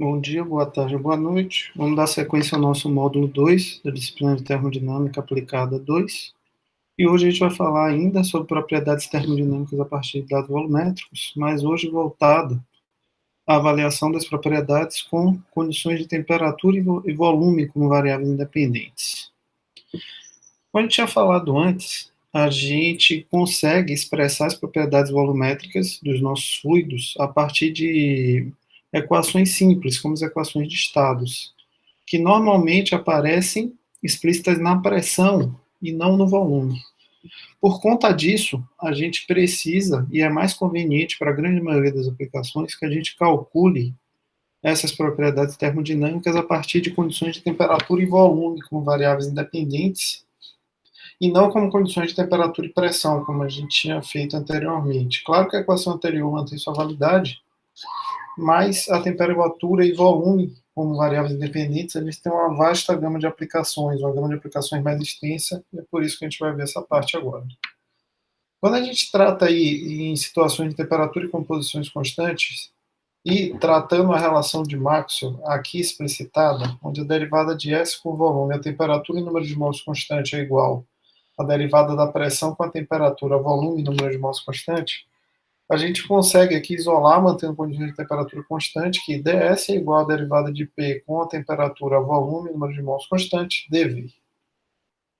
Bom dia, boa tarde, boa noite. Vamos dar sequência ao nosso módulo 2 da disciplina de Termodinâmica Aplicada 2. E hoje a gente vai falar ainda sobre propriedades termodinâmicas a partir de dados volumétricos, mas hoje voltado à avaliação das propriedades com condições de temperatura e volume como variáveis independentes. Como a gente tinha falado antes, a gente consegue expressar as propriedades volumétricas dos nossos fluidos a partir de equações simples, como as equações de estados, que normalmente aparecem explícitas na pressão e não no volume. Por conta disso, a gente precisa, e é mais conveniente para a grande maioria das aplicações, que a gente calcule essas propriedades termodinâmicas a partir de condições de temperatura e volume como variáveis independentes, e não como condições de temperatura e pressão, como a gente tinha feito anteriormente. Claro que a equação anterior mantém sua validade, mas a temperatura e volume, como variáveis independentes, eles têm uma vasta gama de aplicações, uma gama de aplicações mais extensa, e é por isso que a gente vai ver essa parte agora. Quando a gente trata aí em situações de temperatura e composições constantes, e tratando a relação de Maxwell, aqui explicitada, onde a derivada de S com volume, a temperatura e número de mols constante é igual à derivada da pressão com a temperatura, volume e número de mols constante, a gente consegue aqui isolar, mantendo condições de temperatura constante, que ds é igual à derivada de P com a temperatura, volume e número de mols constante, dV.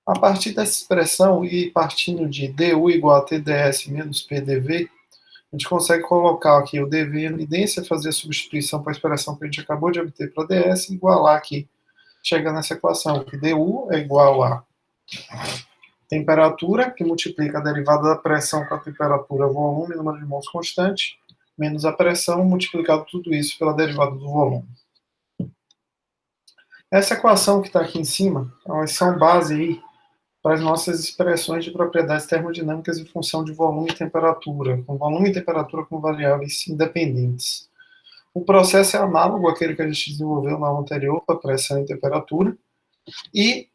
A partir dessa expressão, e partindo de du igual a TdS menos PdV, a gente consegue colocar aqui o dV em evidência, fazer a substituição para a expressão que a gente acabou de obter para ds, e igualar aqui, chega nessa equação, que du é igual a temperatura, que multiplica a derivada da pressão com a temperatura, volume, número de mols constante, menos a pressão, multiplicado tudo isso pela derivada do volume. Essa equação que está aqui em cima, elas são base aí para as nossas expressões de propriedades termodinâmicas em função de volume e temperatura, com volume e temperatura como variáveis independentes. O processo é análogo àquele que a gente desenvolveu na aula anterior para pressão e temperatura, e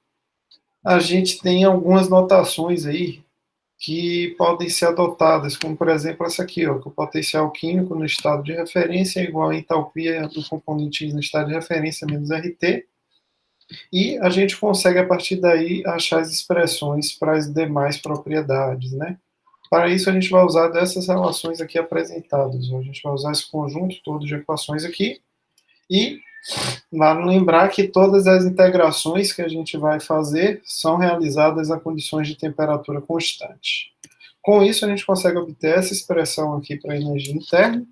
a gente tem algumas notações aí que podem ser adotadas, como por exemplo essa aqui, ó, que o potencial químico no estado de referência é igual à entalpia do componente no estado de referência menos RT, e a gente consegue a partir daí achar as expressões para as demais propriedades, né? Para isso a gente vai usar dessas relações aqui apresentadas, a gente vai usar esse conjunto todo de equações aqui, e vale lembrar que todas as integrações que a gente vai fazer são realizadas a condições de temperatura constante. Com isso, a gente consegue obter essa expressão aqui para a energia interna.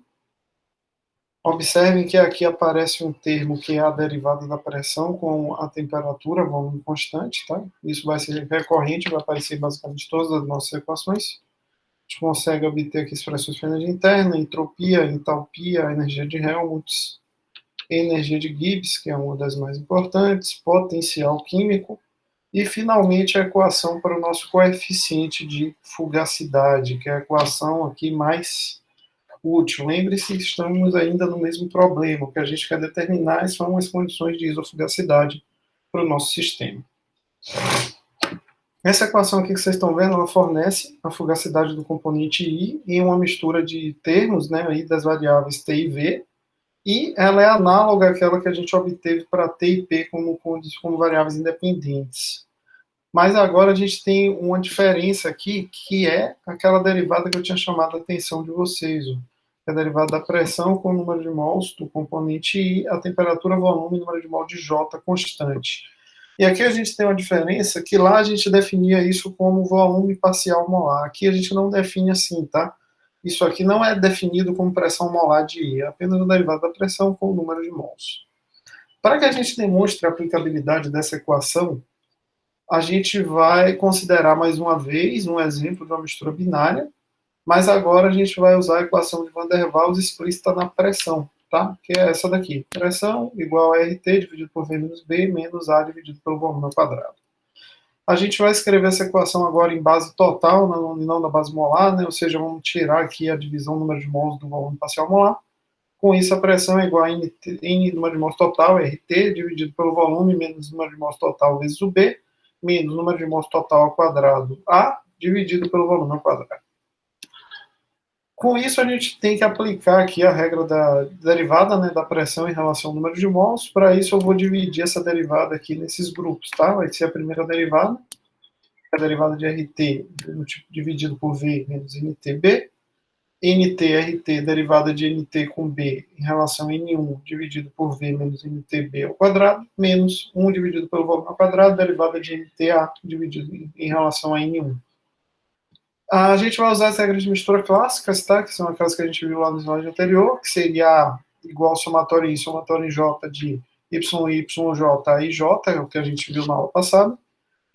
Observem que aqui aparece um termo que é a derivada da pressão com a temperatura, volume constante, tá? Isso vai ser recorrente, vai aparecer basicamente todas as nossas equações. A gente consegue obter aqui expressões para energia interna, entropia, entalpia, energia de Helmholtz, energia de Gibbs, que é uma das mais importantes, potencial químico, e finalmente a equação para o nosso coeficiente de fugacidade, que é a equação aqui mais útil. Lembre-se que estamos ainda no mesmo problema, o que a gente quer determinar são as condições de isofugacidade para o nosso sistema. Essa equação aqui que vocês estão vendo, ela fornece a fugacidade do componente I em uma mistura de termos, né, aí das variáveis T e V, e ela é análoga àquela que a gente obteve para T e P como variáveis independentes. Mas agora a gente tem uma diferença aqui, que é aquela derivada que eu tinha chamado a atenção de vocês, ó, que é a derivada da pressão com o número de mols do componente I, a temperatura, volume e número de mols de J constante. E aqui a gente tem uma diferença que lá a gente definia isso como volume parcial molar. Aqui a gente não define assim, tá? Isso aqui não é definido como pressão molar de I, é apenas o derivado da pressão com o número de mols. Para que a gente demonstre a aplicabilidade dessa equação, a gente vai considerar mais uma vez um exemplo de uma mistura binária, mas agora a gente vai usar a equação de Van der Waals explícita na pressão, tá? Que é essa daqui. Pressão igual a RT dividido por V menos B menos A dividido pelo volume ao quadrado. A gente vai escrever essa equação agora em base total, não na base molar, né? Ou seja, vamos tirar aqui a divisão número de mols do volume parcial molar. Com isso, a pressão é igual a N número de mols total, RT, dividido pelo volume, menos número de mols total vezes o B, menos número de mols total ao quadrado, A, dividido pelo volume ao quadrado. Com isso, a gente tem que aplicar aqui a regra da derivada, né, da pressão em relação ao número de mols. Para isso, eu vou dividir essa derivada aqui nesses grupos, tá? Vai ser a primeira derivada, a derivada de RT dividido por V menos NTB. NT, RT, derivada de NT com B em relação a N1 dividido por V menos NTB ao quadrado, menos 1 dividido pelo volume ao quadrado, derivada de NTA dividido em relação a N1. A gente vai usar as regras de mistura clássicas, tá? Que são aquelas que a gente viu lá no slide anterior, que seria A igual somatório em somatório em J de YI, YJ e J, é o que a gente viu na aula passada,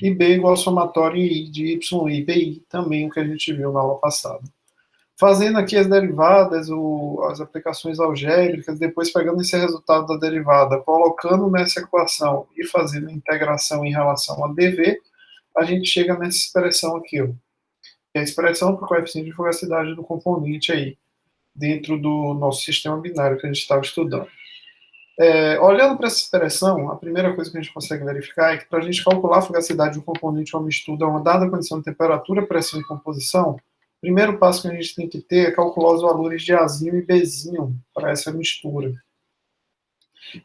e B igual somatório em I de YI, BI, também o que a gente viu na aula passada. Fazendo aqui as derivadas, as aplicações algébricas, depois pegando esse resultado da derivada, colocando nessa equação e fazendo a integração em relação a dV, a gente chega nessa expressão aqui, ó, que é a expressão para o coeficiente de fugacidade do componente aí, dentro do nosso sistema binário que a gente estava estudando. Olhando para essa expressão, a primeira coisa que a gente consegue verificar é que para a gente calcular a fugacidade de um componente ou uma mistura a uma dada condição de temperatura, pressão e composição, o primeiro passo que a gente tem que ter é calcular os valores de Azinho e Bzinho para essa mistura.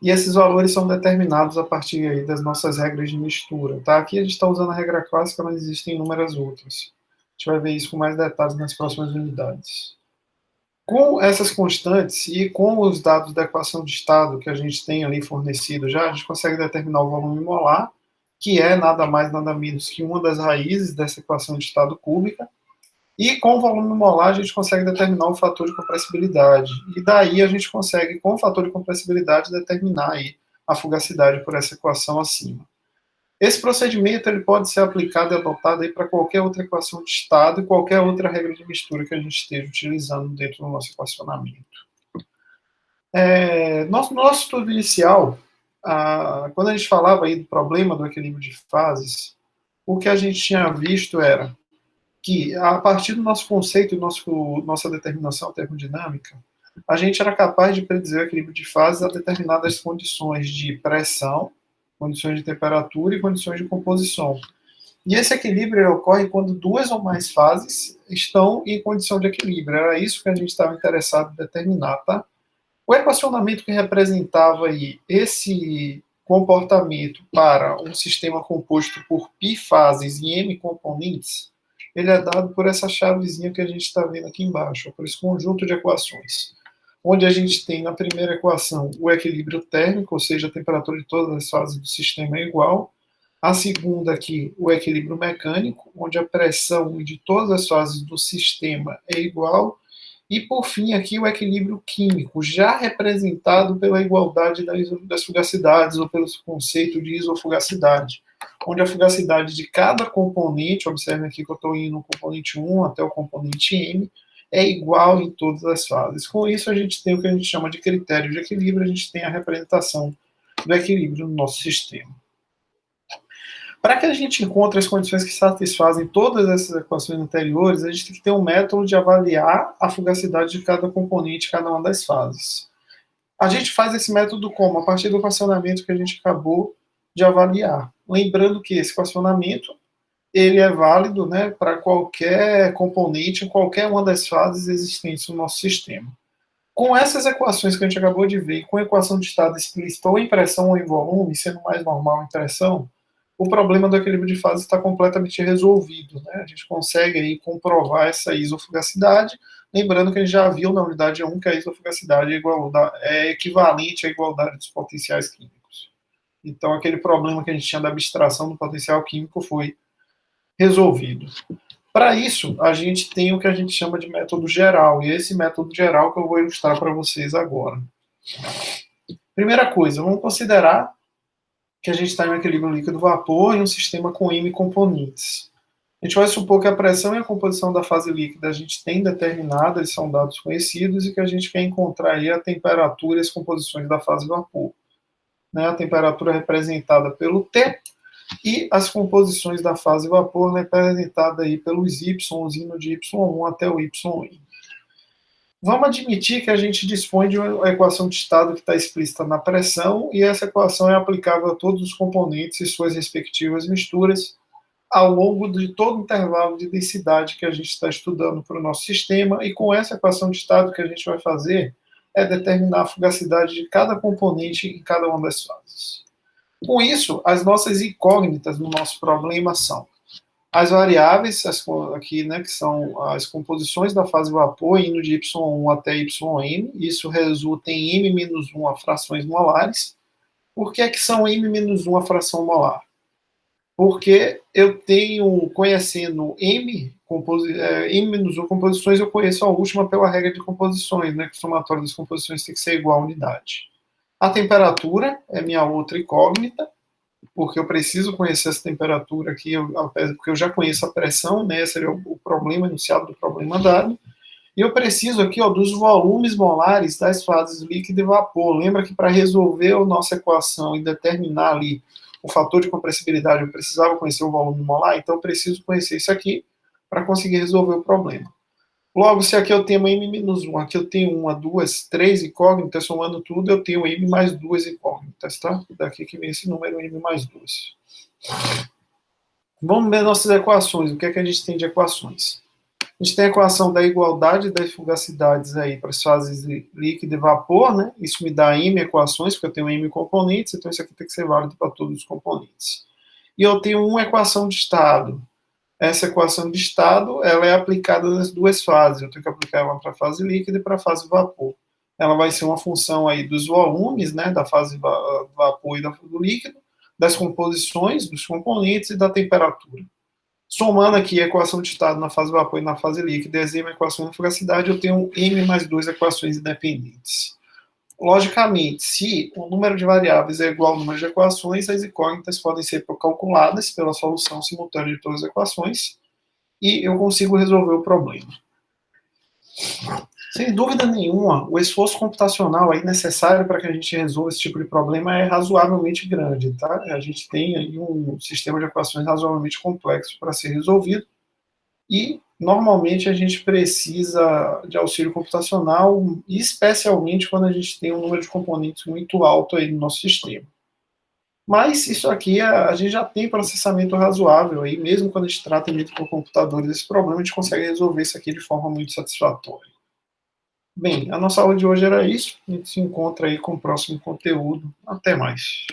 E esses valores são determinados a partir aí das nossas regras de mistura. Tá? Aqui a gente está usando a regra clássica, mas existem inúmeras outras. A gente vai ver isso com mais detalhes nas próximas unidades. Com essas constantes e com os dados da equação de estado que a gente tem ali fornecido já, a gente consegue determinar o volume molar, que é nada mais, nada menos que uma das raízes dessa equação de estado cúbica, e com o volume molar a gente consegue determinar o fator de compressibilidade. E daí a gente consegue, com o fator de compressibilidade, determinar aí a fugacidade por essa equação acima. Esse procedimento ele pode ser aplicado e adotado para qualquer outra equação de estado e qualquer outra regra de mistura que a gente esteja utilizando dentro do nosso equacionamento. No nosso estudo inicial, quando a gente falava aí do problema do equilíbrio de fases, o que a gente tinha visto era que, a partir do nosso conceito e nossa determinação termodinâmica, a gente era capaz de predizer o equilíbrio de fases a determinadas condições de pressão, condições de temperatura e condições de composição. E esse equilíbrio ocorre quando duas ou mais fases estão em condição de equilíbrio. Era isso que a gente estava interessado em determinar, tá? O equacionamento que representava aí esse comportamento para um sistema composto por π fases e m componentes, ele é dado por essa chavezinha que a gente está vendo aqui embaixo, por esse conjunto de equações, onde a gente tem na primeira equação o equilíbrio térmico, ou seja, a temperatura de todas as fases do sistema é igual. A segunda aqui, o equilíbrio mecânico, onde a pressão de todas as fases do sistema é igual. E, por fim, aqui o equilíbrio químico, já representado pela igualdade das fugacidades, ou pelo conceito de isofugacidade, onde a fugacidade de cada componente, observem aqui que eu estou indo no componente 1 até o componente M, é igual em todas as fases. Com isso, a gente tem o que a gente chama de critério de equilíbrio, a gente tem a representação do equilíbrio no nosso sistema. Para que a gente encontre as condições que satisfazem todas essas equações anteriores, a gente tem que ter um método de avaliar a fugacidade de cada componente, cada uma das fases. A gente faz esse método como? A partir do equacionamento que a gente acabou de avaliar. Lembrando que esse equacionamento ele é válido, né, para qualquer componente em qualquer uma das fases existentes no nosso sistema. Com essas equações que a gente acabou de ver, com a equação de estado explícita ou em pressão ou em volume, sendo mais normal em pressão, o problema do equilíbrio de fase está completamente resolvido. Né? A gente consegue aí comprovar essa isofugacidade, lembrando que a gente já viu na unidade 1 que a isofugacidade é equivalente à igualdade dos potenciais químicos. Então, aquele problema que a gente tinha da abstração do potencial químico foi resolvido. Para isso, a gente tem o que a gente chama de método geral, e é esse método geral que eu vou ilustrar para vocês agora. Primeira coisa, vamos considerar que a gente está em um equilíbrio líquido-vapor em um sistema com M componentes. A gente vai supor que a pressão e a composição da fase líquida a gente tem determinada, eles são dados conhecidos, e que a gente quer encontrar aí a temperatura e as composições da fase vapor. Né? A temperatura representada pelo T e as composições da fase vapor representada aí pelos Y, indo de Y1 até o YN. Vamos admitir que a gente dispõe de uma equação de estado que está explícita na pressão, e essa equação é aplicável a todos os componentes e suas respectivas misturas, ao longo de todo o intervalo de densidade que a gente está estudando para o nosso sistema, e com essa equação de estado que a gente vai fazer é determinar a fugacidade de cada componente em cada uma das fases. Com isso, as nossas incógnitas no nosso problema são as variáveis, aqui, né, que são as composições da fase vapor, indo de y1 até ym, isso resulta em m-1 frações molares. Por que são m-1 a fração molar? Porque eu tenho, conhecendo m-1 composições, eu conheço a última pela regra de composições, né, que o somatório das composições tem que ser igual à unidade. A temperatura é minha outra incógnita, porque eu preciso conhecer essa temperatura aqui, porque eu já conheço a pressão, né, seria o problema enunciado do problema dado, e eu preciso aqui, ó, dos volumes molares das fases líquido e vapor. Lembra que para resolver a nossa equação e determinar ali o fator de compressibilidade, eu precisava conhecer o volume molar, então eu preciso conhecer isso aqui para conseguir resolver o problema. Logo, se aqui eu tenho m-1, aqui eu tenho 1, 2, 3 incógnitas, somando tudo, eu tenho m mais 2 incógnitas, tá? Daqui que vem esse número m mais 2. Vamos ver nossas equações. O que é que a gente tem de equações? A gente tem a equação da igualdade das fugacidades aí para as fases líquido e vapor, né? Isso me dá m equações, porque eu tenho m componentes, então isso aqui tem que ser válido para todos os componentes. E eu tenho uma equação de estado. Essa equação de estado, ela é aplicada nas duas fases. Eu tenho que aplicar ela para a fase líquida e para a fase vapor. Ela vai ser uma função aí dos volumes, né, da fase vapor e do líquido, das composições, dos componentes e da temperatura. Somando aqui a equação de estado na fase vapor e na fase líquida, e a equação de fugacidade, eu tenho m mais 2 equações independentes. Logicamente, se o número de variáveis é igual ao número de equações, as incógnitas podem ser calculadas pela solução simultânea de todas as equações e eu consigo resolver o problema. Sem dúvida nenhuma, o esforço computacional aí necessário para que a gente resolva esse tipo de problema é razoavelmente grande, tá? A gente tem aí um sistema de equações razoavelmente complexo para ser resolvido e normalmente a gente precisa de auxílio computacional, especialmente quando a gente tem um número de componentes muito alto aí no nosso sistema. Mas isso aqui a gente já tem processamento razoável aí, mesmo quando a gente trata de microcomputadores, esse problema a gente consegue resolver isso aqui de forma muito satisfatória. Bem, a nossa aula de hoje era isso. A gente se encontra aí com o próximo conteúdo. Até mais.